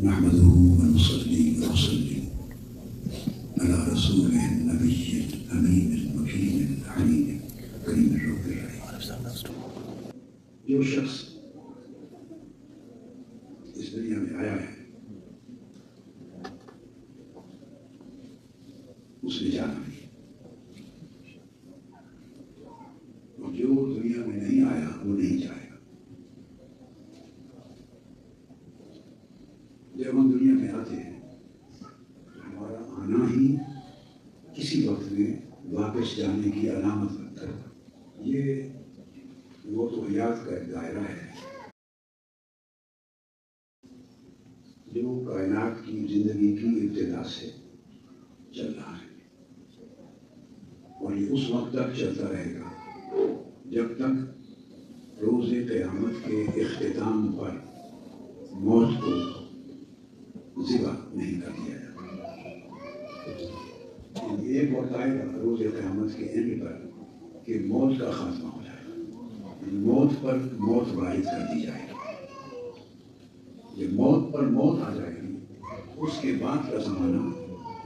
نحمده ونصلي ونسلم على رسوله النبي الأمين المكين الحليم كريم الرب الرحيم. جو شخص اس دنیا میں آیا ہے اس نے جانا بھی، اور جو دنیا میں نہیں آیا وہ نہیں جائے گا. جب ہم دنیا میں آتے ہیں ہمارا آنا ہی کسی وقت میں واپس جانے کی علامت رکھتا ہے. یہ وہ تو حیات کا ایک دائرہ ہے جو کائنات کی زندگی کی ابتدا سے چل رہا ہے، اور یہ اس وقت تک چلتا رہے گا جب تک روز قیامت کے اختتام پر موت کو ذبح نہیں کر دیا جاتا. ایک وقت آئے گا روز قیامت کے اینڈ پر کہ موت کا خاتمہ ہو جائے گا، موت پر موت وارد کر دی جائے گی. یہ موت پر موت آ جائے گی، اس کے بعد کا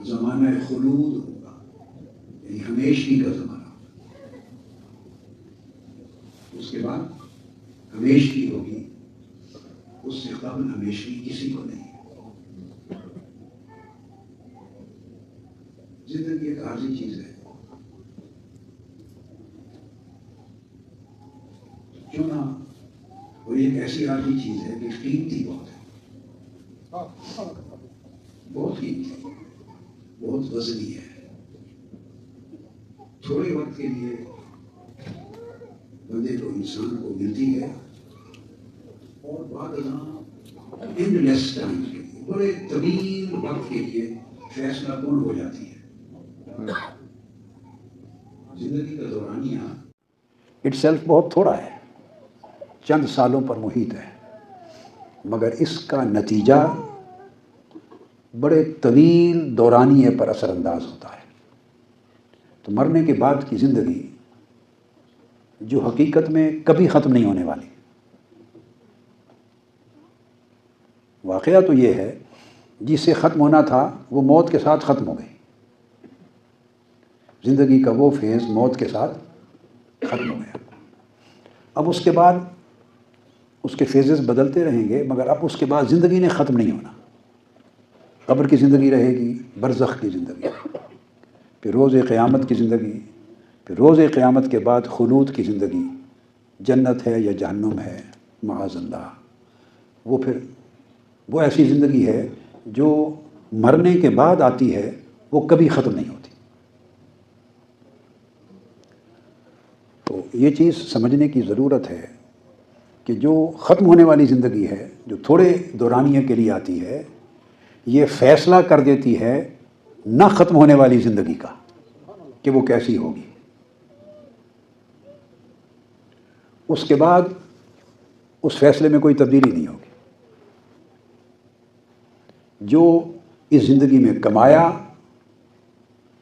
زمانہ خلود ہوگا، یعنی ہمیشگی کا زمانہ. اس کے بعد ہمیشگی ہوگی، اس سے قبل ہمیشگی کسی کو نہیں. زندگی ایک عارضی چیز ہے، کیوں نہ، اور ایک ایسی عارضی چیز ہے کہ قیمتی بہت ہے، بہت قیمتی، بہت وزنی ہے. تھوڑے وقت کے لیے بندے کو، انسان کو ملتی ہے، اور بعد ازاں اینڈلیس ٹائم کے لیے، بڑے طویل وقت کے لیے فیصلہ کن ہو جاتی ہے. زندگی کا دورانیہ اٹ سیلف بہت تھوڑا ہے، چند سالوں پر محیط ہے، مگر اس کا نتیجہ بڑے طویل دورانیے پر اثر انداز ہوتا ہے. تو مرنے کے بعد کی زندگی جو حقیقت میں کبھی ختم نہیں ہونے والی. واقعہ تو یہ ہے جس سے ختم ہونا تھا وہ موت کے ساتھ ختم ہو گئی. زندگی کا وہ فیز موت کے ساتھ ختم ہو گیا. اب اس کے بعد اس کے فیزز بدلتے رہیں گے، مگر اب اس کے بعد زندگی نے ختم نہیں ہونا. قبر کی زندگی رہے گی، برزخ کی زندگی، پھر روز قیامت کی زندگی، پھر روز قیامت کے بعد خلود کی زندگی، جنت ہے یا جہنم ہے معاذ اللہ. وہ پھر وہ ایسی زندگی ہے جو مرنے کے بعد آتی ہے، وہ کبھی ختم نہیں ہوتی. تو یہ چیز سمجھنے کی ضرورت ہے کہ جو ختم ہونے والی زندگی ہے، جو تھوڑے دورانیے کے لیے آتی ہے، یہ فیصلہ کر دیتی ہے نہ ختم ہونے والی زندگی کا کہ وہ کیسی ہوگی. اس کے بعد اس فیصلے میں کوئی تبدیلی نہیں ہوگی. جو اس زندگی میں کمایا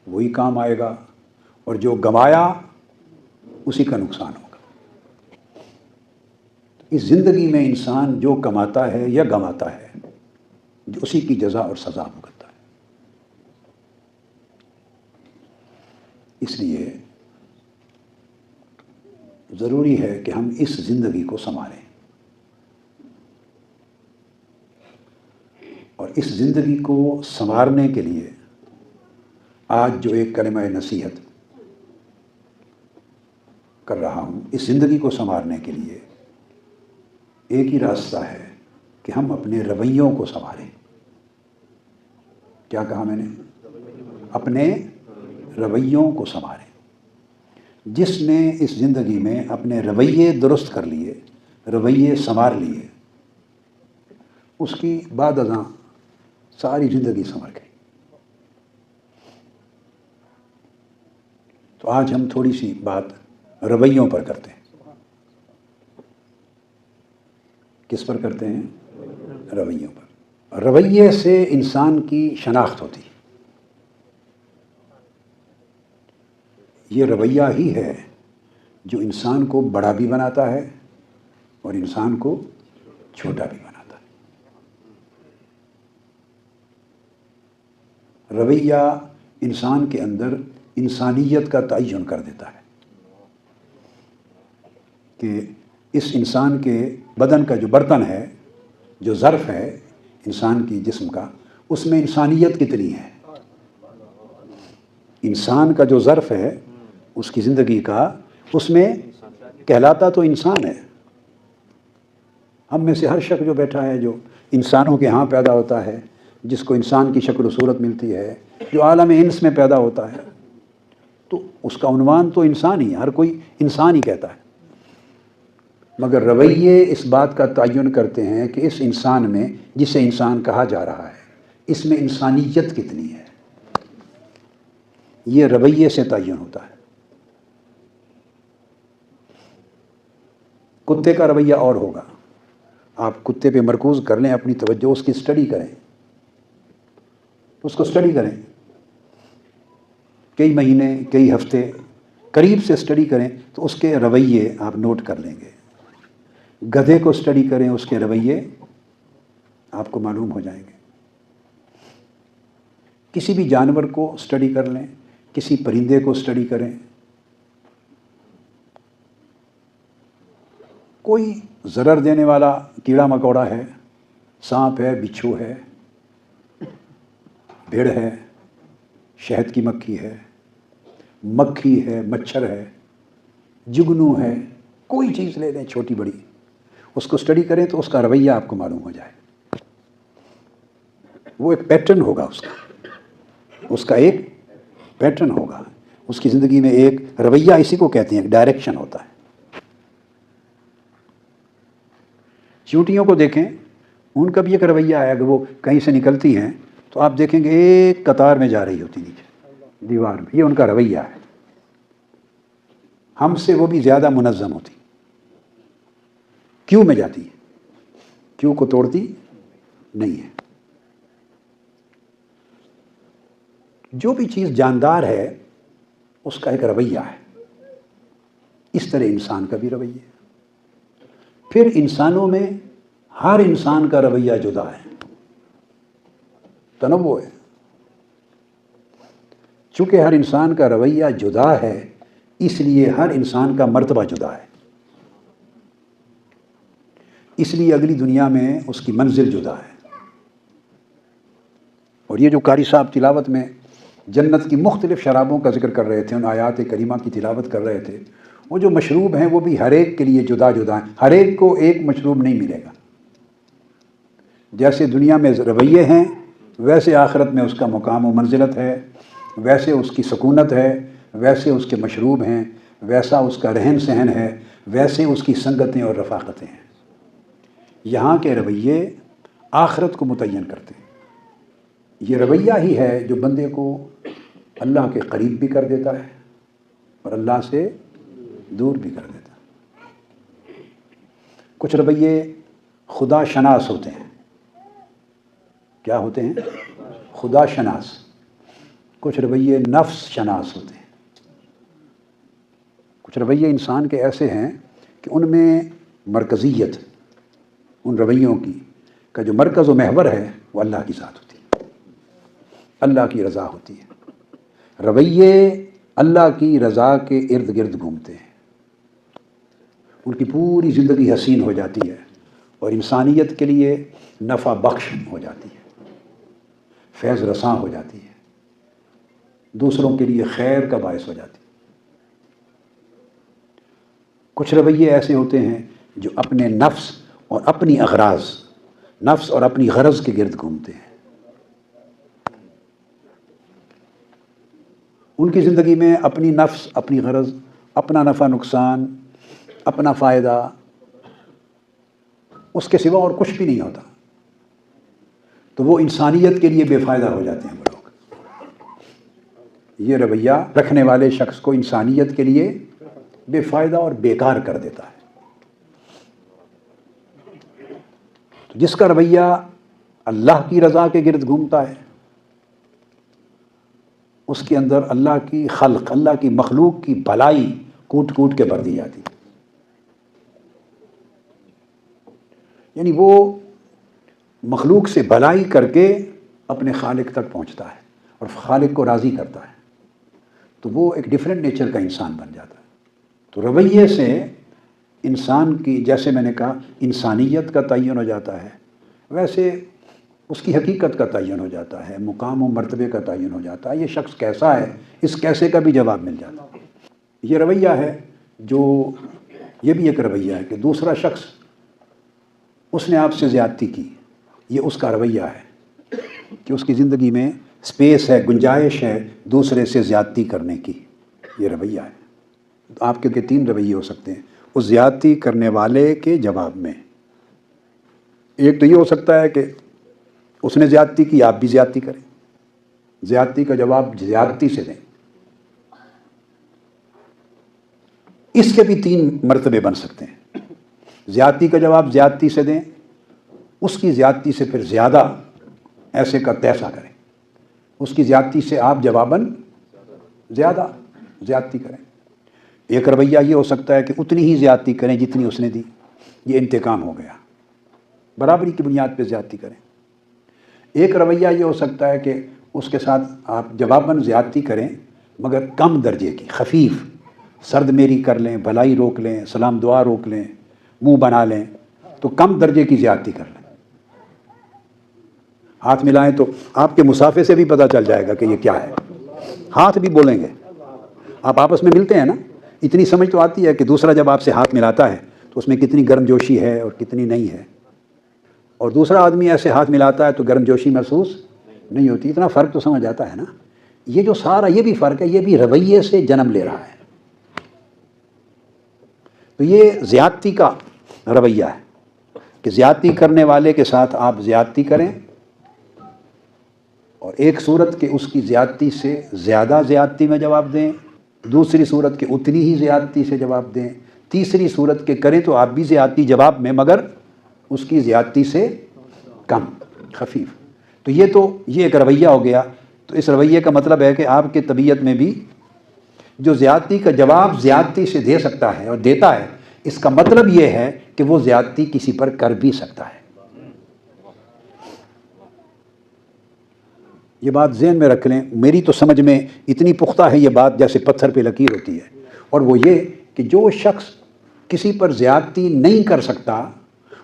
وہی کام آئے گا، اور جو گمایا اسی کا نقصان ہوگا. اس زندگی میں انسان جو کماتا ہے یا گماتا ہے، جو اسی کی جزا اور سزا بھگتتا ہے. اس لیے ضروری ہے کہ ہم اس زندگی کو سنواریں، اور اس زندگی کو سنوارنے کے لیے آج جو ایک کلمہ نصیحت کر رہا ہوں، اس زندگی کو سنوارنے کے لیے ایک ہی راستہ ہے کہ ہم اپنے رویوں کو سنواریں. کیا کہا میں نے؟ اپنے رویوں کو سنواریں. جس نے اس زندگی میں اپنے رویے درست کر لیے، رویے سنوار لیے، اس کی بعد ازاں ساری زندگی سنور گئی. تو آج ہم تھوڑی سی بات رویوں پر کرتے ہیں. کس پر کرتے ہیں؟ رویوں پر. رویے سے انسان کی شناخت ہوتی ہے. یہ رویہ ہی ہے جو انسان کو بڑا بھی بناتا ہے اور انسان کو چھوٹا بھی بناتا ہے. رویہ انسان کے اندر انسانیت کا تعین کر دیتا ہے کہ اس انسان کے بدن کا جو برتن ہے، جو ظرف ہے انسان کی جسم کا، اس میں انسانیت کتنی ہے۔ انسان کا جو ظرف ہے اس کی زندگی کا، اس میں کہلاتا تو انسان ہے۔ ہم میں سے ہر شخص جو بیٹھا ہے، جو انسانوں کے ہاں پیدا ہوتا ہے، جس کو انسان کی شکل و صورت ملتی ہے، جو عالم انس میں پیدا ہوتا ہے، تو اس کا عنوان تو انسان ہی ہے، ہر کوئی انسان ہی کہتا ہے۔ مگر رویے اس بات کا تعین کرتے ہیں کہ اس انسان میں، جسے انسان کہا جا رہا ہے، اس میں انسانیت کتنی ہے۔ یہ رویے سے تعین ہوتا ہے۔ کتے کا رویہ اور ہوگا۔ آپ کتے پہ مرکوز کر لیں اپنی توجہ، اس کی اسٹڈی کریں، اس کو اسٹڈی کریں، کئی مہینے، کئی ہفتے قریب سے اسٹڈی کریں تو اس کے رویے آپ نوٹ کر لیں گے۔ گدھے کو اسٹڈی کریں، اس کے رویے آپ کو معلوم ہو جائیں گے۔ کسی بھی جانور کو اسٹڈی کر لیں، کسی پرندے کو اسٹڈی کریں، کوئی ضرر دینے والا کیڑا مکوڑا ہے، سانپ ہے، بچھو ہے، بھیڑ ہے، شہد کی مکھی ہے، مکھی ہے، مچھر ہے، جگنو ہے، کوئی چیز لے لیں چھوٹی بڑی، اس کو اسٹڈی کریں تو اس کا رویہ آپ کو معلوم ہو جائے۔ وہ ایک پیٹرن ہوگا اس کا ایک پیٹرن ہوگا، اس کی زندگی میں ایک رویہ، اسی کو کہتے ہیں ایک ڈائریکشن ہوتا ہے۔ چیونٹیوں کو دیکھیں، ان کا بھی ایک رویہ ہے، اگر وہ کہیں سے نکلتی ہیں تو آپ دیکھیں گے ایک قطار میں جا رہی ہوتی نیچے دیوار میں، یہ ان کا رویہ ہے۔ ہم سے وہ بھی زیادہ منظم ہوتی، کیوں میں جاتی ہے، کیوں کو توڑتی نہیں ہے۔ جو بھی چیز جاندار ہے اس کا ایک رویہ ہے، اس طرح انسان کا بھی رویہ ہے۔ پھر انسانوں میں ہر انسان کا رویہ جدا ہے، تنوع ہے۔ چونکہ ہر انسان کا رویہ جدا ہے، اس لیے ہر انسان کا مرتبہ جدا ہے، اس لیے اگلی دنیا میں اس کی منزل جدا ہے۔ اور یہ جو قاری صاحب تلاوت میں جنت کی مختلف شرابوں کا ذکر کر رہے تھے، ان آیات کریمہ کی تلاوت کر رہے تھے، وہ جو مشروب ہیں وہ بھی ہر ایک کے لیے جدا جدا ہیں، ہر ایک کو ایک مشروب نہیں ملے گا۔ جیسے دنیا میں رویے ہیں، ویسے آخرت میں اس کا مقام و منزلت ہے، ویسے اس کی سکونت ہے، ویسے اس کے مشروب ہیں، ویسا اس کا رہن سہن ہے، ویسے اس کی سنگتیں اور رفاقتیں ہیں۔ یہاں کے رویے آخرت کو متعین کرتے ہیں۔ یہ رویہ ہی ہے جو بندے کو اللہ کے قریب بھی کر دیتا ہے اور اللہ سے دور بھی کر دیتا ہے۔ کچھ رویے خدا شناس ہوتے ہیں۔ کیا ہوتے ہیں؟ خدا شناس۔ کچھ رویے نفس شناس ہوتے ہیں۔ کچھ رویے انسان کے ایسے ہیں کہ ان میں مرکزیت، ان رویوں کی کا جو مرکز و محور ہے وہ اللہ کی ذات ہوتی ہے، اللہ کی رضا ہوتی ہے۔ رویے اللہ کی رضا کے ارد گرد گھومتے ہیں، ان کی پوری زندگی حسین ہو جاتی ہے اور انسانیت کے لیے نفع بخش ہو جاتی ہے، فیض رساں ہو جاتی ہے، دوسروں کے لیے خیر کا باعث ہو جاتی ہے۔ کچھ رویے ایسے ہوتے ہیں جو اپنے نفس اور اپنی اغراض، نفس اور اپنی غرض کے گرد گھومتے ہیں۔ ان کی زندگی میں اپنی نفس، اپنی غرض، اپنا نفع نقصان، اپنا فائدہ، اس کے سوا اور کچھ بھی نہیں ہوتا، تو وہ انسانیت کے لیے بے فائدہ ہو جاتے ہیں وہ لوگ۔ یہ رویہ رکھنے والے شخص کو انسانیت کے لیے بے فائدہ اور بیکار کر دیتا ہے۔ تو جس کا رویہ اللہ کی رضا کے گرد گھومتا ہے، اس کے اندر اللہ کی خلق، اللہ کی مخلوق کی بھلائی کوٹ کوٹ کے بھر دی جاتی ہے۔ یعنی وہ مخلوق سے بھلائی کر کے اپنے خالق تک پہنچتا ہے، اور خالق کو راضی کرتا ہے تو وہ ایک ڈیفرنٹ نیچر کا انسان بن جاتا ہے۔ تو رویے سے انسان کی، جیسے میں نے کہا، انسانیت کا تعین ہو جاتا ہے، ویسے اس کی حقیقت کا تعین ہو جاتا ہے، مقام و مرتبے کا تعین ہو جاتا ہے، یہ شخص کیسا ہے، اس کیسے کا بھی جواب مل جاتا ہے۔ یہ رویہ ہے جو، یہ بھی ایک رویہ ہے کہ دوسرا شخص اس نے آپ سے زیادتی کی، یہ اس کا رویہ ہے کہ اس کی زندگی میں سپیس ہے، گنجائش ہے دوسرے سے زیادتی کرنے کی، یہ رویہ ہے۔ آپ کے 3 رویے ہو سکتے ہیں اس زیادتی کرنے والے کے جواب میں۔ ایک تو یہ ہو سکتا ہے کہ اس نے زیادتی کی، آپ بھی زیادتی کریں، زیادتی کا جواب زیادتی سے دیں۔ اس کے بھی 3 مرتبے بن سکتے ہیں۔ زیادتی کا جواب زیادتی سے دیں، اس کی زیادتی سے پھر زیادہ ایسے کا تیسا کریں، اس کی زیادتی سے آپ جواباً زیادہ زیادتی کریں۔ ایک رویہ یہ ہو سکتا ہے کہ اتنی ہی زیادتی کریں جتنی اس نے دی، یہ انتقام ہو گیا، برابری کی بنیاد پہ زیادتی کریں۔ ایک رویہ یہ ہو سکتا ہے کہ اس کے ساتھ آپ جواباً زیادتی کریں مگر کم درجے کی، خفیف، سرد میری کر لیں، بھلائی روک لیں، سلام دعا روک لیں، منہ بنا لیں، تو کم درجے کی زیادتی کر لیں۔ ہاتھ ملائیں تو آپ کے مسافے سے بھی پتہ چل جائے گا کہ یہ کیا ہے، ہاتھ بھی بولیں گے۔ آپ آپس میں ملتے ہیں نا، اتنی سمجھ تو آتی ہے کہ دوسرا جب آپ سے ہاتھ ملاتا ہے تو اس میں کتنی گرم جوشی ہے اور کتنی نہیں ہے، اور دوسرا آدمی ایسے ہاتھ ملاتا ہے تو گرم جوشی محسوس نہیں ہوتی۔ اتنا فرق تو سمجھ آتا ہے نا۔ یہ جو سارا یہ بھی فرق ہے، یہ بھی رویے سے جنم لے رہا ہے۔ تو یہ زیادتی کا رویہ ہے کہ زیادتی کرنے والے کے ساتھ آپ زیادتی کریں، اور ایک صورت کہ اس کی زیادتی سے زیادہ زیادتی میں جواب دیں، دوسری صورت کہ اتنی ہی زیادتی سے جواب دیں، تیسری صورت کہ کریں تو آپ بھی زیادتی جواب میں مگر اس کی زیادتی سے کم، خفیف۔ تو یہ ایک رویہ ہو گیا۔ تو اس رویے کا مطلب ہے کہ آپ کی طبیعت میں بھی جو زیادتی کا جواب زیادتی سے دے سکتا ہے اور دیتا ہے، اس کا مطلب یہ ہے کہ وہ زیادتی کسی پر کر بھی سکتا ہے۔ یہ بات ذہن میں رکھ لیں، میری تو سمجھ میں اتنی پختہ ہے یہ بات جیسے پتھر پہ لکیر ہوتی ہے، اور وہ یہ کہ جو شخص کسی پر زیادتی نہیں کر سکتا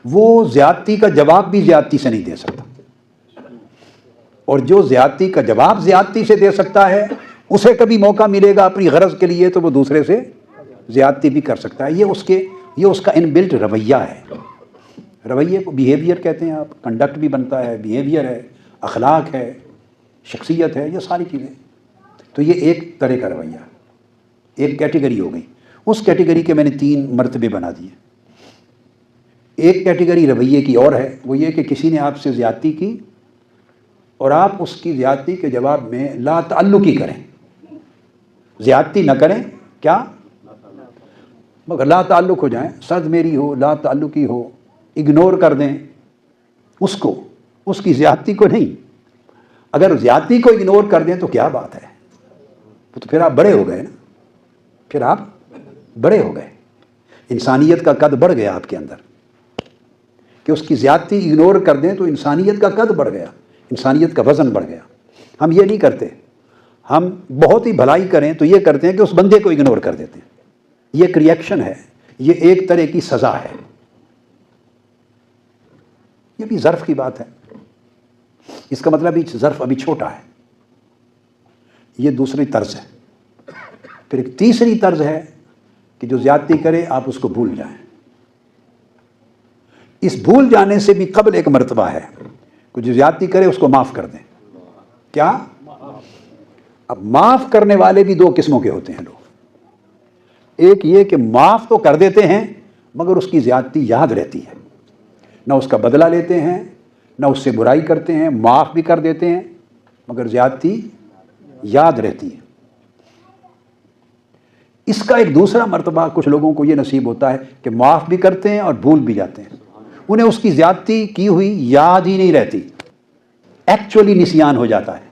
وہ زیادتی کا جواب بھی زیادتی سے نہیں دے سکتا، اور جو زیادتی کا جواب زیادتی سے دے سکتا ہے اسے کبھی موقع ملے گا اپنی غرض کے لیے تو وہ دوسرے سے زیادتی بھی کر سکتا ہے۔ یہ اس کا ان بلٹ رویہ ہے۔ رویے کو بیہیویئر کہتے ہیں، آپ کنڈکٹ بھی بنتا ہے، بیہیویئر ہے، اخلاق ہے، شخصیت ہے، یہ ساری چیزیں۔ تو یہ ایک طرح کا رویہ، ایک کیٹیگری ہو گئی۔ اس کیٹیگری کے میں نے 3 مرتبے بنا دیے۔ ایک کیٹیگری رویے کی اور ہے، وہ یہ کہ کسی نے آپ سے زیادتی کی اور آپ اس کی زیادتی کے جواب میں لا تعلقی کریں، زیادتی نہ کریں، کیا مگر لا تعلق ہو جائیں، سرد میری ہو، لا تعلقی ہو، اگنور کر دیں اس کو، اس کی زیادتی کو نہیں۔ اگر زیادتی کو اگنور کر دیں تو کیا بات ہے، تو پھر آپ بڑے ہو گئے نا، پھر آپ بڑے ہو گئے، انسانیت کا قد بڑھ گیا آپ کے اندر، کہ اس کی زیادتی اگنور کر دیں تو انسانیت کا قد بڑھ گیا، انسانیت کا وزن بڑھ گیا۔ ہم یہ نہیں کرتے، ہم بہت ہی بھلائی کریں تو یہ کرتے ہیں کہ اس بندے کو اگنور کر دیتے ہیں۔ یہ ایک ریئیکشن ہے، یہ ایک طرح کی سزا ہے، یہ بھی ظرف کی بات ہے۔ اس کا مطلب ظرف ابھی چھوٹا ہے، یہ دوسری طرز ہے۔ پھر ایک تیسری طرز ہے کہ جو زیادتی کرے آپ اس کو بھول جائیں۔ اس بھول جانے سے بھی قبل ایک مرتبہ ہے کہ جو زیادتی کرے اس کو معاف کر دیں۔ کیا؟ اب معاف کرنے والے بھی 2 قسموں کے ہوتے ہیں لوگ۔ ایک یہ کہ معاف تو کر دیتے ہیں مگر اس کی زیادتی یاد رہتی ہے، نہ اس کا بدلہ لیتے ہیں، نہ اس سے برائی کرتے ہیں، معاف بھی کر دیتے ہیں مگر زیادتی یاد رہتی ہے۔ اس کا ایک دوسرا مرتبہ کچھ لوگوں کو یہ نصیب ہوتا ہے کہ معاف بھی کرتے ہیں اور بھول بھی جاتے ہیں، انہیں اس کی زیادتی کی ہوئی یاد ہی نہیں رہتی، ایکچولی نسیان ہو جاتا ہے۔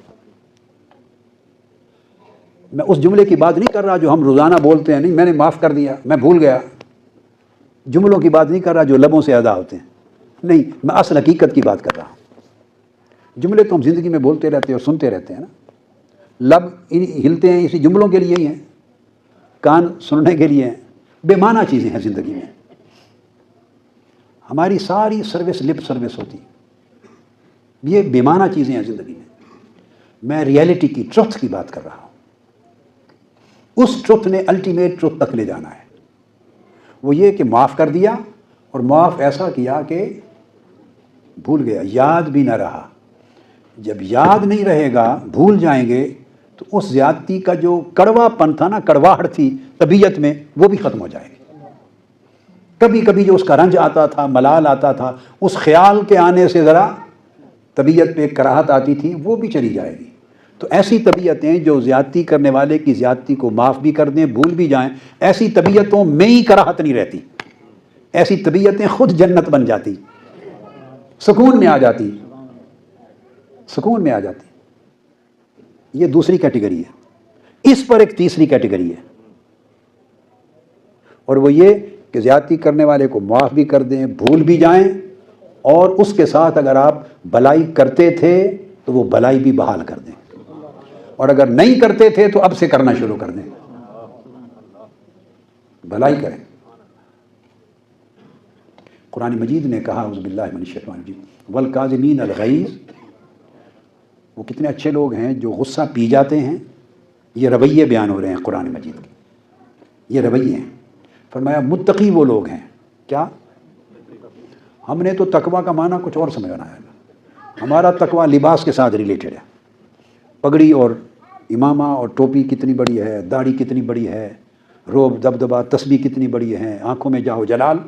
میں اس جملے کی بات نہیں کر رہا جو ہم روزانہ بولتے ہیں، نہیں میں نے معاف کر دیا، میں بھول گیا، جملوں کی بات نہیں کر رہا جو لبوں سے ادا ہوتے ہیں، نہیں، میں اصل حقیقت کی بات کر رہا ہوں۔ جملے تو ہم زندگی میں بولتے رہتے ہیں اور سنتے رہتے ہیں نا، لب ہلتے ہیں اسی جملوں کے لیے ہی ہیں، کان سننے کے لیے ہیں، بے معنی چیزیں ہیں زندگی میں. ہماری ساری سروس لپ سروس ہوتی ہے، یہ بے معنی چیزیں ہیں زندگی میں. میں ریئلٹی کی، ٹروتھ کی بات کر رہا ہوں. اس ٹروتھ نے الٹیمیٹ ٹروتھ تک لے جانا ہے. وہ یہ کہ معاف کر دیا، اور معاف ایسا کیا کہ بھول گیا، یاد بھی نہ رہا. جب یاد نہیں رہے گا، بھول جائیں گے، تو اس زیادتی کا جو کڑوا پن تھا نا، کڑواہٹ تھی طبیعت میں، وہ بھی ختم ہو جائے گی. کبھی کبھی جو اس کا رنج آتا تھا، ملال آتا تھا، اس خیال کے آنے سے ذرا طبیعت پہ ایک کراہت آتی تھی، وہ بھی چلی جائے گی. تو ایسی طبیعتیں جو زیادتی کرنے والے کی زیادتی کو معاف بھی کر دیں، بھول بھی جائیں، ایسی طبیعتوں میں ہی کراہت نہیں رہتی. ایسی طبیعتیں خود جنت بن جاتی، سکون میں آ جاتی، سکون میں آ جاتی. یہ دوسری کیٹیگری ہے. اس پر ایک تیسری کیٹیگری ہے، اور وہ یہ کہ زیادتی کرنے والے کو معاف بھی کر دیں، بھول بھی جائیں، اور اس کے ساتھ اگر آپ بھلائی کرتے تھے تو وہ بھلائی بھی بحال کر دیں، اور اگر نہیں کرتے تھے تو اب سے کرنا شروع کر دیں، بھلائی کریں. قرآن مجید نے کہا اعوذ باللہ من الشیطان الرجیم والکاظمین الغیظ. وہ کتنے اچھے لوگ ہیں جو غصہ پی جاتے ہیں. یہ رویے بیان ہو رہے ہیں قرآن مجید کے، یہ رویے ہیں. فرمایا متقی وہ لوگ ہیں. کیا؟ ہم نے تو تقویٰ کا معنی کچھ اور سمجھ بنایا ہے. ہمارا تقویٰ لباس کے ساتھ ریلیٹڈ ہے. پگڑی اور امامہ اور ٹوپی کتنی بڑی ہے، داڑھی کتنی بڑی ہے، روب دبدبہ تسبیح کتنی بڑی ہے، آنکھوں میں جاہ و جلال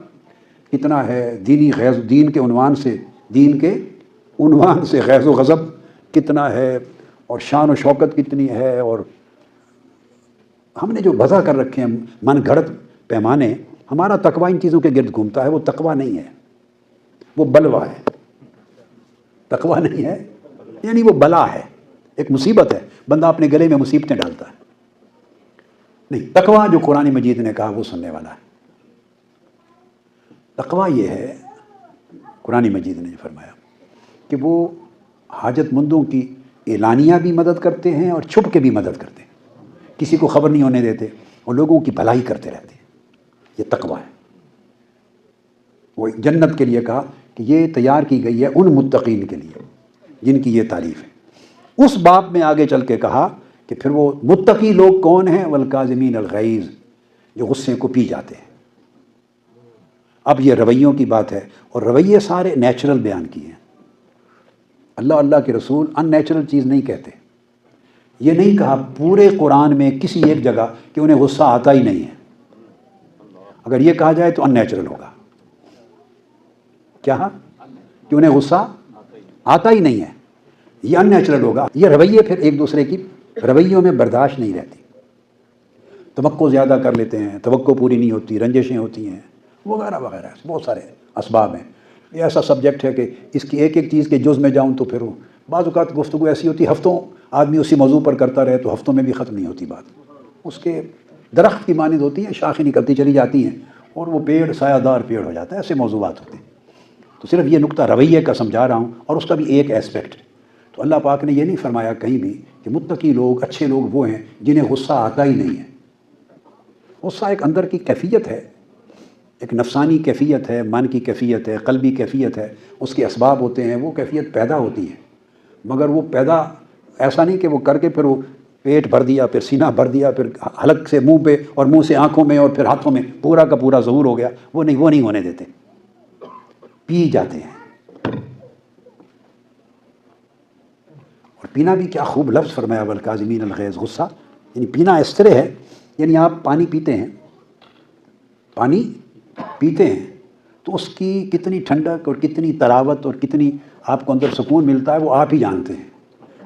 کتنا ہے، دینی غیظ، دین کے عنوان سے غیظ و غضب کتنا ہے، اور شان و شوکت کتنی ہے. اور ہم نے جو وضع کر رکھے ہیں من گھڑت پیمانے، ہمارا تقویٰ ان چیزوں کے گرد گھومتا ہے. وہ تقویٰ نہیں ہے، وہ بلوہ ہے. تقویٰ نہیں ہے، یعنی وہ بلا ہے، ایک مصیبت ہے. بندہ اپنے گلے میں مصیبتیں ڈالتا ہے. نہیں، تقویٰ جو قرآن مجید نے کہا وہ سننے والا ہے. تقویٰ یہ ہے، قرآن مجید نے فرمایا کہ وہ حاجت مندوں کی اعلانیہ بھی مدد کرتے ہیں اور چھپ کے بھی مدد کرتے ہیں. کسی کو خبر نہیں ہونے دیتے اور لوگوں کی بھلائی کرتے رہتے ہیں. یہ تقویٰ ہے. وہ جنت کے لیے کہا کہ یہ تیار کی گئی ہے ان متقین کے لیے جن کی یہ تعریف ہے. اس باب میں آگے چل کے کہا کہ پھر وہ متقی لوگ کون ہیں؟ والکاظمین الغیظ، جو غصے کو پی جاتے ہیں. اب یہ رویوں کی بات ہے، اور رویے سارے نیچرل بیان کیے ہیں. اللہ کے رسول ان نیچرل چیز نہیں کہتے. یہ نہیں کہا پورے قرآن میں کسی ایک جگہ کہ انہیں غصہ آتا ہی نہیں ہے. اگر یہ کہا جائے تو ان نیچرل ہوگا. کیا کہ انہیں غصہ آتا ہی نہیں ہے، یہ ان نیچرل ہوگا. یہ رویے پھر ایک دوسرے کی رویوں میں برداشت نہیں رہتی. توقع زیادہ کر لیتے ہیں، توقع پوری نہیں ہوتی، رنجشیں ہوتی ہیں وغیرہ وغیرہ. بہت سارے اسباب ہیں. یہ ایسا سبجیکٹ ہے کہ اس کی ایک ایک چیز کے جز میں جاؤں تو پھر بعض اوقات گفتگو ایسی ہوتی، ہفتوں آدمی اسی موضوع پر کرتا رہے تو ہفتوں میں بھی ختم نہیں ہوتی بات. اس کے درخت کی مانند ہوتی ہیں، شاخیں نکلتی چلی جاتی ہیں اور وہ پیڑ سایہ دار پیڑ ہو جاتا ہے. ایسے موضوعات ہوتے ہیں. تو صرف یہ نقطہ رویے کا سمجھا رہا ہوں، اور اس کا بھی ایک ایسپیکٹ. تو اللہ پاک نے یہ نہیں فرمایا کہیں بھی کہ متقی لوگ، اچھے لوگ وہ ہیں جنہیں غصہ آتا ہی نہیں ہے. غصہ ایک اندر کی کیفیت ہے، ایک نفسانی کیفیت ہے، من کی کیفیت ہے، قلبی کیفیت ہے. اس کے اسباب ہوتے ہیں، وہ کیفیت پیدا ہوتی ہے. مگر وہ پیدا ایسا نہیں کہ وہ کر کے پھر وہ پیٹ بھر دیا، پھر سینہ بھر دیا، پھر حلق سے منہ پہ اور منہ سے آنکھوں میں اور پھر ہاتھوں میں پورا کا پورا ظہور ہو گیا. وہ نہیں ہونے دیتے، پی جاتے ہیں. اور پینا بھی کیا خوب لفظ فرمایا، والکاظمین الغیظ. غصہ یعنی پینا اس طرح ہے، یعنی آپ پانی پیتے ہیں تو اس کی کتنی ٹھنڈک اور کتنی تراوت اور کتنی آپ کو اندر سکون ملتا ہے وہ آپ ہی جانتے ہیں،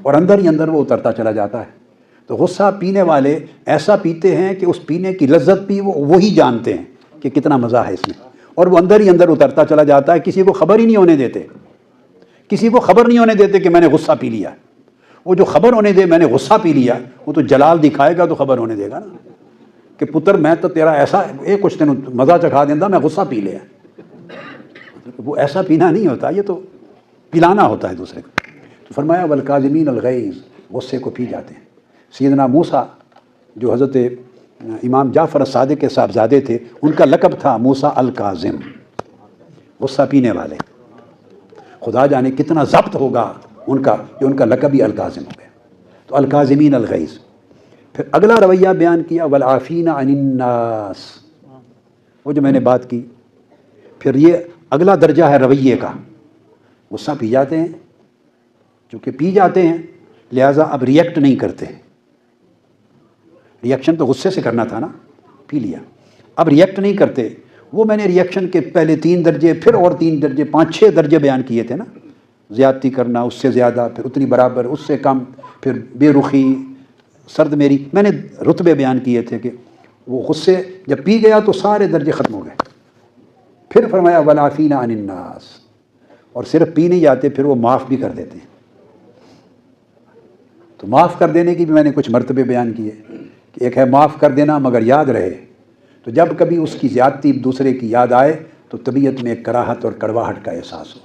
اور اندر ہی اندر وہ اترتا چلا جاتا ہے. تو غصہ پینے والے ایسا پیتے ہیں کہ اس پینے کی لذت بھی وہی جانتے ہیں کہ کتنا مزہ ہے اس میں، اور وہ اندر ہی اندر اترتا چلا جاتا ہے. کسی کو خبر ہی نہیں ہونے دیتے کہ میں نے غصہ پی لیا. وہ جو خبر ہونے دے میں نے غصہ پی لیا، وہ تو جلال دکھائے گا تو خبر ہونے دے گا نا کہ پتر میں تو تیرا ایسا ایک کچھ دن مزہ چکھا دینا، میں غصہ پی لیا. وہ ایسا پینا نہیں ہوتا، یہ تو پلانا ہوتا ہے دوسرے کو. تو فرمایا والکاظمین الغیظ، غصے کو پی جاتے ہیں. سیدنا موسیٰ جو حضرت امام جعفر الصادق کے صاحبزادے تھے، ان کا لقب تھا موسیٰ الکاظم، غصہ پینے والے۔ خدا جانے کتنا ضبط ہوگا ان کا کہ ان کا لقب ہی الکاظم ہو گیا۔ تو الکاظمین الغیظ۔ پھر اگلا رویہ بیان کیا والعافین عن الناس، وہ جو میں نے بات کی۔ پھر یہ اگلا درجہ ہے رویے کا، غصہ پی جاتے ہیں، چونکہ پی جاتے ہیں لہٰذا اب ریئیکٹ نہیں کرتے۔ ریئیکشن تو غصے سے کرنا تھا نا، پی لیا، اب ریئیکٹ نہیں کرتے۔ وہ میں نے ریئیکشن کے پہلے 3 درجے، پھر اور 3 درجے، 5-6 درجے بیان کیے تھے نا، زیادتی کرنا، اس سے زیادہ، پھر اتنی برابر، اس سے کم، پھر بے رخی، سرد میری، میں نے رتبے بیان کیے تھے کہ وہ غصے جب پی گیا تو سارے درجے ختم ہو گئے۔ پھر فرمایا والعافین عن الناس، اور صرف پی نہیں جاتے، پھر وہ معاف بھی کر دیتے ہیں۔ تو معاف کر دینے کی بھی میں نے کچھ مرتبے بیان کیے کہ ایک ہے معاف کر دینا مگر یاد رہے، تو جب کبھی اس کی زیادتی دوسرے کی یاد آئے تو طبیعت میں ایک کراہت اور کڑواہٹ کا احساس ہو،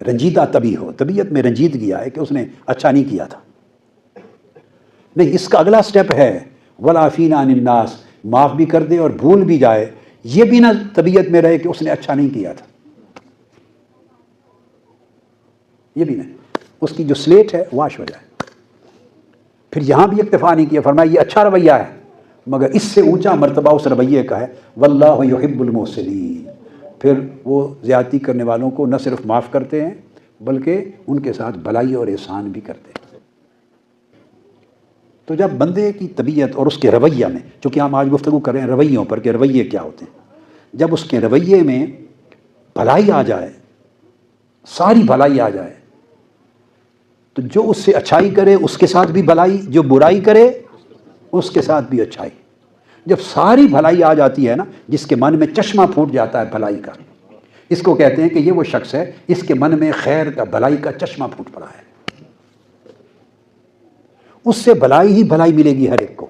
رنجیدہ طبی ہو، طبیعت میں رنجیدگی آئے کہ اس نے اچھا نہیں کیا تھا۔ نہیں، اس کا اگلا سٹیپ ہے والعافین عن الناس، معاف بھی کر دے اور بھول بھی جائے، یہ بھی نہ طبیعت میں رہے کہ اس نے اچھا نہیں کیا تھا، یہ بھی نہیں، اس کی جو سلیٹ ہے واش ہو جائے۔ پھر یہاں بھی اکتفا نہیں کیا، فرمایا یہ اچھا رویہ ہے مگر اس سے اونچا مرتبہ اس رویے کا ہے واللہ یحب المحسنین، پھر وہ زیادتی کرنے والوں کو نہ صرف معاف کرتے ہیں بلکہ ان کے ساتھ بھلائی اور احسان بھی کرتے ہیں۔ تو جب بندے کی طبیعت اور اس کے رویہ میں، چونکہ ہم آج گفتگو کر رہے ہیں رویوں پر کہ رویے کیا ہوتے ہیں، جب اس کے رویے میں بھلائی آ جائے، ساری بھلائی آ جائے، تو جو اس سے اچھائی کرے اس کے ساتھ بھی بھلائی، جو برائی کرے اس کے ساتھ بھی اچھائی۔ جب ساری بھلائی آ جاتی ہے نا، جس کے من میں چشمہ پھوٹ جاتا ہے بھلائی کا، اس کو کہتے ہیں کہ یہ وہ شخص ہے اس کے من میں خیر کا، بھلائی کا چشمہ پھوٹ پڑا ہے، اس سے بھلائی ہی بھلائی ملے گی ہر ایک کو۔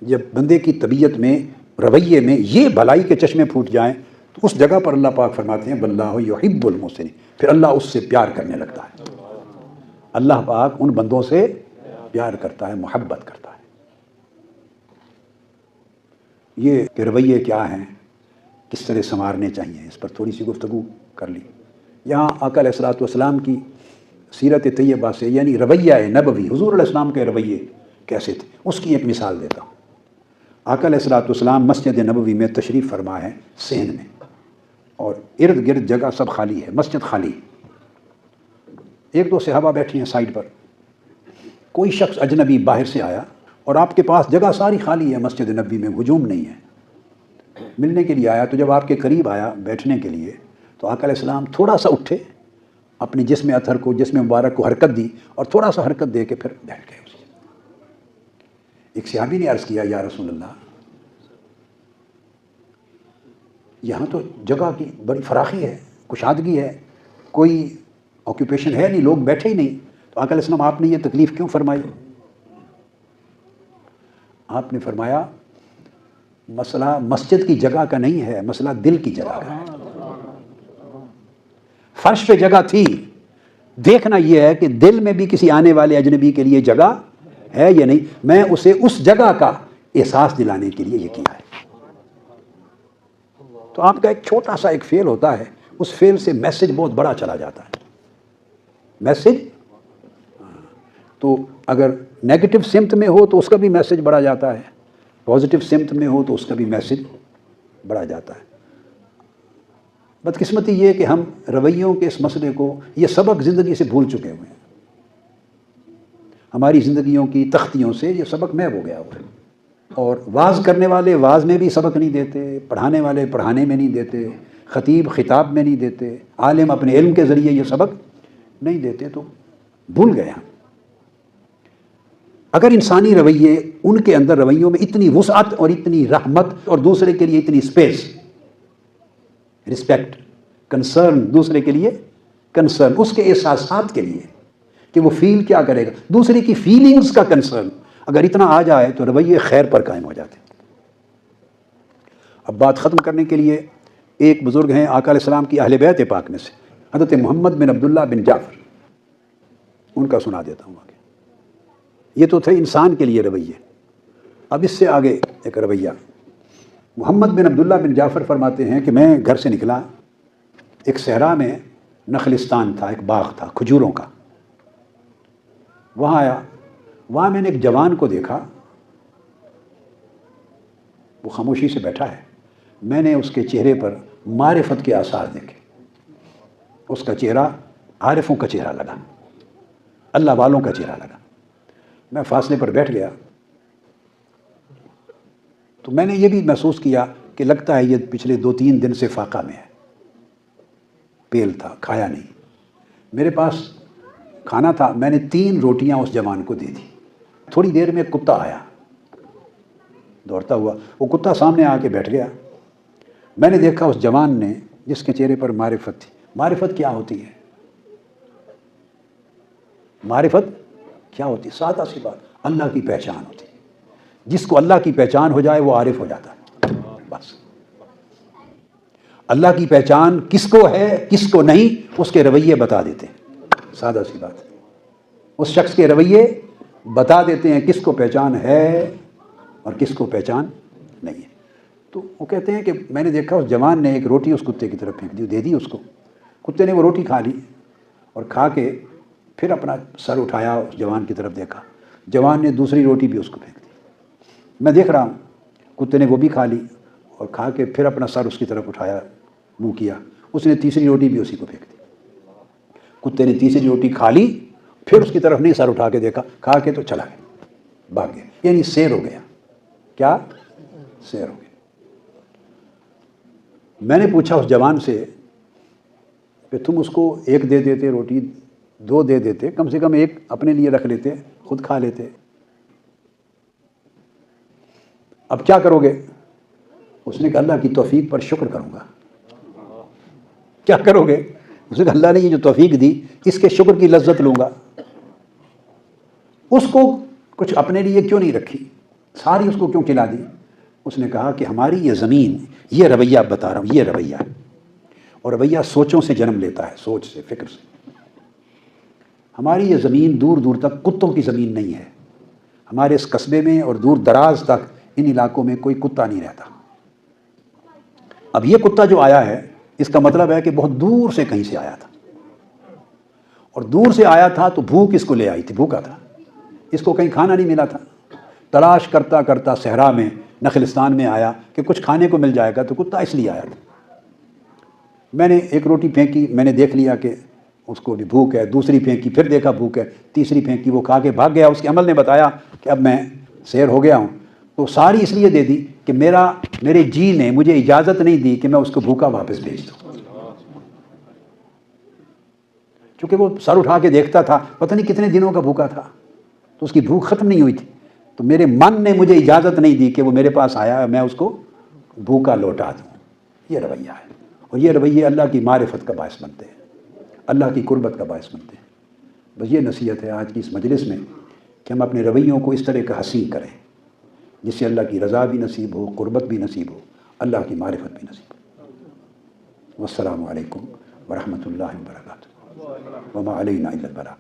جب بندے کی طبیعت میں، رویے میں یہ بھلائی کے چشمے پھوٹ جائیں تو اس جگہ پر اللہ پاک فرماتے ہیں واللہ یحب المحسنین، پھر اللہ اس سے پیار کرنے لگتا ہے۔ اللہ پاک ان بندوں سے پیار کرتا ہے، محبت کرتا ہے۔ یہ کہ رویے کیا ہیں، کس طرح سنوارنے چاہیے، اس پر تھوڑی سی گفتگو کر لی۔ یہاں آقا علیہ الصلوۃ والسلام کی سیرت طیبہ سے، یعنی رویہ نبوی، حضور علیہ السلام کے رویے کیسے تھے، اس کی ایک مثال دیتا ہوں۔ آقا علیہ الصلوۃ والسلام مسجد نبوی میں تشریف فرما ہے صحن میں، اور ارد گرد جگہ سب خالی ہے، مسجد خالی، 1-2 صحابہ بیٹھے ہیں سائڈ پر، کوئی شخص اجنبی باہر سے آیا اور آپ کے پاس جگہ ساری خالی ہے، مسجد نبوی میں ہجوم نہیں ہے، ملنے کے لیے آیا، تو جب آپ کے قریب آیا بیٹھنے کے لیے تو آقا علیہ السلام تھوڑا سا اٹھے، اپنے جسم اطہر کو، جسم مبارک کو حرکت دی اور تھوڑا سا حرکت دے کے پھر بیٹھ گئے۔ ایک صحابی نے عرض کیا یا رسول اللہ، یہاں تو جگہ کی بڑی فراخی ہے، کشادگی ہے، کوئی آکوپیشن ہے نہیں، لوگ بیٹھے ہی نہیں، تو آقا علیہ السلام آپ نے یہ تکلیف کیوں فرمائی؟ آپ نے فرمایا مسئلہ مسجد کی جگہ کا نہیں ہے، مسئلہ دل کی جگہ کا ہے۔ فرش پہ جگہ تھی، دیکھنا یہ ہے کہ دل میں بھی کسی آنے والے اجنبی کے لیے جگہ ہے یا نہیں، میں اسے اس جگہ کا احساس دلانے کے لیے یہ کیا ہے۔ تو آپ کا ایک چھوٹا سا ایک فعل ہوتا ہے، اس فعل سے میسج بہت بڑا چلا جاتا ہے۔ میسج تو اگر نیگیٹو سمت میں ہو تو اس کا بھی میسج بڑھا جاتا ہے، پازیٹیو سمت میں ہو تو اس کا بھی میسج بڑھا جاتا ہے۔ بدقسمتی یہ کہ ہم رویوں کے اس مسئلے کو، یہ سبق زندگی سے بھول چکے ہوئے ہیں، ہماری زندگیوں کی تختیوں سے یہ سبق محو ہو گیا ہوا ہے۔ اور واعظ کرنے والے واعظ میں بھی سبق نہیں دیتے، پڑھانے والے پڑھانے میں نہیں دیتے، خطیب خطاب میں نہیں دیتے، عالم اپنے علم کے ذریعے یہ سبق نہیں دیتے، تو بھول گئے ہم۔ اگر انسانی رویے، ان کے اندر رویوں میں اتنی وسعت اور اتنی رحمت اور دوسرے کے لیے اتنی اسپیس، رسپیکٹ، کنسرن، دوسرے کے لیے کنسرن، اس کے احساسات کے لیے کہ وہ فیل کیا کرے گا، دوسرے کی فیلنگز کا کنسرن اگر اتنا آ جائے تو رویے خیر پر قائم ہو جاتے ہیں۔ اب بات ختم کرنے کے لیے ایک بزرگ ہیں آقا علیہ السلام کی اہل بیت پاک میں سے، حضرت محمد بن عبداللہ بن جعفر، ان کا سنا دیتا ہوں آگے۔ یہ تو تھے انسان کے لیے رویے، اب اس سے آگے ایک رویہ۔ محمد بن عبداللہ بن جعفر فرماتے ہیں کہ میں گھر سے نکلا، ایک صحرا میں نخلستان تھا، ایک باغ تھا کھجوروں کا، وہاں آیا، وہاں میں نے ایک جوان کو دیکھا، وہ خاموشی سے بیٹھا ہے، میں نے اس کے چہرے پر معرفت کے آثار دیکھے، اس کا چہرہ عارفوں کا چہرہ لگا، اللہ والوں کا چہرہ لگا۔ میں فاصلے پر بیٹھ گیا تو میں نے یہ بھی محسوس کیا کہ لگتا ہے یہ پچھلے 2-3 دن سے فاقہ میں ہے، پیل تھا، کھایا نہیں۔ میرے پاس کھانا تھا، میں نے 3 روٹیاں اس جوان کو دے دی۔ تھوڑی دیر میں کتا آیا دوڑتا ہوا، وہ کتا سامنے آ کے بیٹھ گیا۔ میں نے دیکھا اس جوان نے، جس کے چہرے پر معرفت تھی۔ معرفت کیا ہوتی ہے؟ معرفت کیا ہوتی ہے؟ سادہ سی بات، اللہ کی پہچان ہوتی ہے۔ جس کو اللہ کی پہچان ہو جائے وہ عارف ہو جاتا ہے، بس۔ اللہ کی پہچان کس کو ہے کس کو نہیں، اس کے رویے بتا دیتے ہیں، سادہ سی بات۔ اس شخص کے رویے بتا دیتے ہیں کس کو پہچان ہے اور کس کو پہچان نہیں ہے۔ تو وہ کہتے ہیں کہ میں نے دیکھا اس جوان نے ایک روٹی اس کتے کی طرف پھینک دی، دے دی اس کو، کتے نے وہ روٹی کھا لی اور کھا کے پھر اپنا سر اٹھایا، اس جوان کی طرف دیکھا، جوان نے دوسری روٹی بھی اس کو پھینک دی۔ میں دیکھ رہا ہوں کتے نے وہ بھی کھا لی اور کھا کے پھر اپنا سر اس کی طرف اٹھایا، منہ کیا، اس نے تیسری روٹی بھی اسی کو پھینک دی۔ کتے نے تیسری روٹی کھا لی، پھر اس کی طرف نہیں سر اٹھا کے دیکھا، کھا کے تو چلا گیا، بھاگ گیا، یعنی سیر ہو گیا۔ کیا؟ سیر ہو گیا۔ میں نے پوچھا اس جوان سے کہ تم اس کو 1 دے دیتے روٹی، 2 دے دیتے، کم سے کم 1 اپنے لیے رکھ لیتے، خود کھا لیتے، اب کیا کرو گے؟ اس نے کہا اللہ کی توفیق پر شکر کروں گا۔ کیا کرو گے؟ اس نے کہا اللہ نے یہ جو توفیق دی اس کے شکر کی لذت لوں گا۔ اس کو کچھ اپنے لیے کیوں نہیں رکھی، ساری اس کو کیوں کھلا دی؟ اس نے کہا کہ ہماری یہ زمین، یہ رویہ بتا رہا ہوں، یہ رویہ ہے، اور رویہ سوچوں سے جنم لیتا ہے، سوچ سے، فکر سے۔ ہماری یہ زمین دور دور تک کتوں کی زمین نہیں ہے، ہمارے اس قصبے میں اور دور دراز تک ان علاقوں میں کوئی کتا نہیں رہتا۔ اب یہ کتا جو آیا ہے اس کا مطلب ہے کہ بہت دور سے کہیں سے آیا تھا، اور دور سے آیا تھا تو بھوک اس کو لے آئی تھی، بھوکا تھا، اس کو کہیں کھانا نہیں ملا تھا، تلاش کرتا کرتا صحرا میں نخلستان میں آیا کہ کچھ کھانے کو مل جائے گا، تو کتا اس لیے آیا تھا۔ میں نے 1 روٹی پھینکی، میں نے دیکھ لیا کہ اس کو بھی بھوک ہے، دوسری پھینکی پھر دیکھا بھوک ہے، تیسری پھینکی وہ کھا کے بھاگ گیا۔ اس کے عمل نے بتایا کہ اب میں سیر ہو گیا ہوں، تو ساری اس لیے دے دی کہ میرے جی نے مجھے اجازت نہیں دی کہ میں اس کو بھوکا واپس بھیج دوں، چونکہ وہ سر اٹھا کے دیکھتا تھا، پتہ نہیں کتنے دنوں کا بھوکا تھا، تو اس کی بھوک ختم نہیں ہوئی تھی، تو میرے من نے مجھے اجازت نہیں دی کہ وہ میرے پاس آیا میں اس کو بھوکا لوٹا دوں۔ یہ رویہ ہے، اور یہ رویے اللہ کی معرفت کا باعث بنتے ہیں، اللہ کی قربت کا باعث بنتے ہیں۔ بس یہ نصیحت ہے آج کی اس مجلس میں کہ ہم اپنے رویوں کو اس طرح کا حسین کریں جس سے اللہ کی رضا بھی نصیب ہو، قربت بھی نصیب ہو، اللہ کی معرفت بھی نصیب ہو۔ والسلام علیکم ورحمۃ اللہ وبرکاتہ، وما علینا الا البلاغ۔